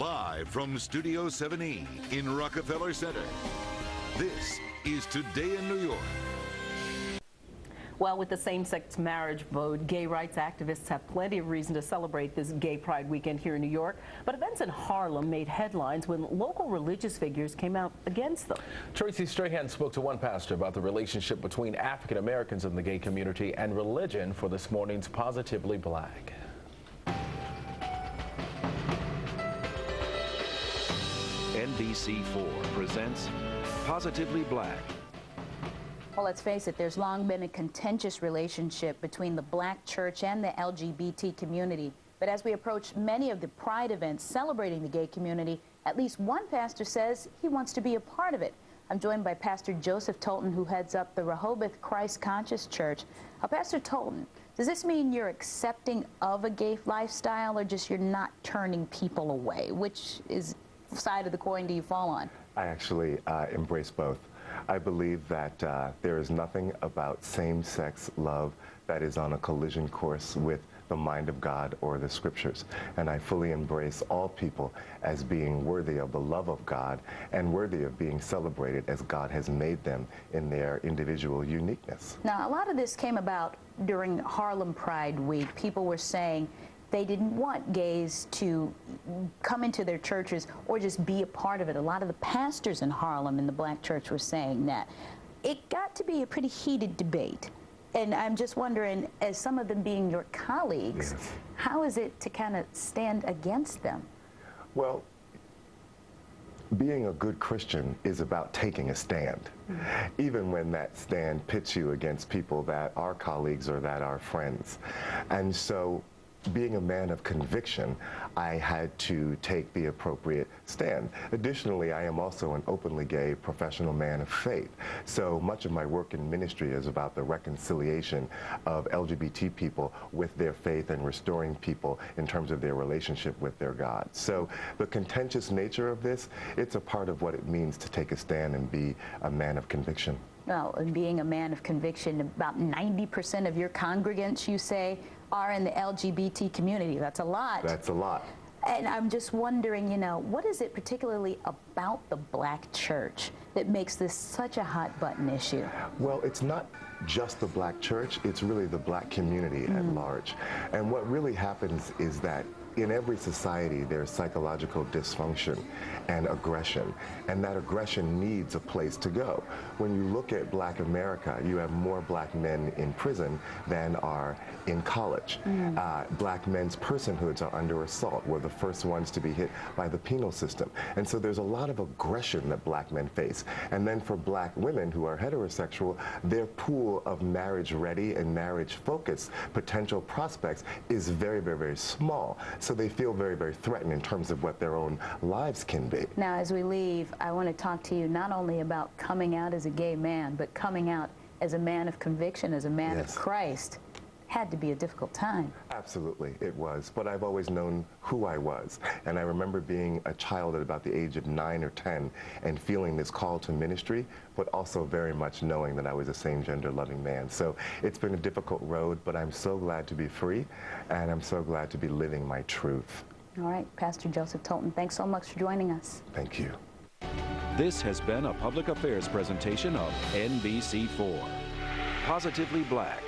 Live from Studio 7E in Rockefeller Center, this is Today in New York. Well, with the same-sex marriage vote, gay rights activists have plenty of reason to celebrate this Gay Pride weekend here in New York. But events in Harlem made headlines when local religious figures came out against them. Tracy Strahan spoke to one pastor about the relationship between African Americans in the gay community and religion for this morning's Positively Black. NBC 4 presents Positively Black. Well, let's face it, there's long been a contentious relationship between the black church and the LGBT community. But as we approach many of the pride events celebrating the gay community, at least one pastor says he wants to be a part of it. I'm joined by Pastor Joseph Tolton, who heads up the Rehoboth Christ Conscious Church. Pastor Tolton, does this mean you're accepting of a gay lifestyle, or just you're not turning people away? Which side of the coin do you fall on? I actually embrace both. I believe that there is nothing about same-sex love that is on a collision course with the mind of God or the scriptures. And I fully embrace all people as being worthy of the love of God and worthy of being celebrated as God has made them in their individual uniqueness. Now, a lot of this came about during Harlem Pride Week. People were saying they didn't want gays to come into their churches or just be a part of it. A lot of the pastors in Harlem in the black church were saying that. It got to be a pretty heated debate. And I'm just wondering, as some of them being your colleagues, yes, how is it to kind of stand against them? Well, being a good Christian is about taking a stand, even when that stand pits you against people that are colleagues or that are friends. And so, being a man of conviction, I had to take the appropriate stand. Additionally, I am also an openly gay professional man of faith. So much of my work in ministry is about the reconciliation of LGBT people with their faith and restoring people in terms of their relationship with their God. So the contentious nature of this, it's a part of what it means to take a stand and be a man of conviction. Well, being a man of conviction, about 90% of your congregants, you say, are in the LGBT community. That's a lot. That's a lot. And I'm just wondering, you know, what is it particularly about the black church that makes this such a hot button issue? Well, it's not just the black church, it's really the black community at large. And what really happens is that in every society, there's psychological dysfunction and aggression, and that aggression needs a place to go. When you look at black America, you have more black men in prison than are in college. Black men's personhoods are under assault. We're the first ones to be hit by the penal system. And so there's a lot of aggression that black men face. And then for black women who are heterosexual, their pool of marriage-ready and marriage-focused potential prospects is very, very, very small. So they feel very, very threatened in terms of what their own lives can be. Now, as we leave, I want to talk to you not only about coming out as a gay man, but coming out as a man of conviction, as a man of Christ. Had to be a difficult time. Absolutely, it was. But I've always known who I was. And I remember being a child at about the age of 9 or 10 and feeling this call to ministry, but also very much knowing that I was a same-gender loving man. So it's been a difficult road, but I'm so glad to be free, and I'm so glad to be living my truth. All right, Pastor Joseph Tolton, thanks so much for joining us. Thank you. This has been a public affairs presentation of NBC 4. Positively Black.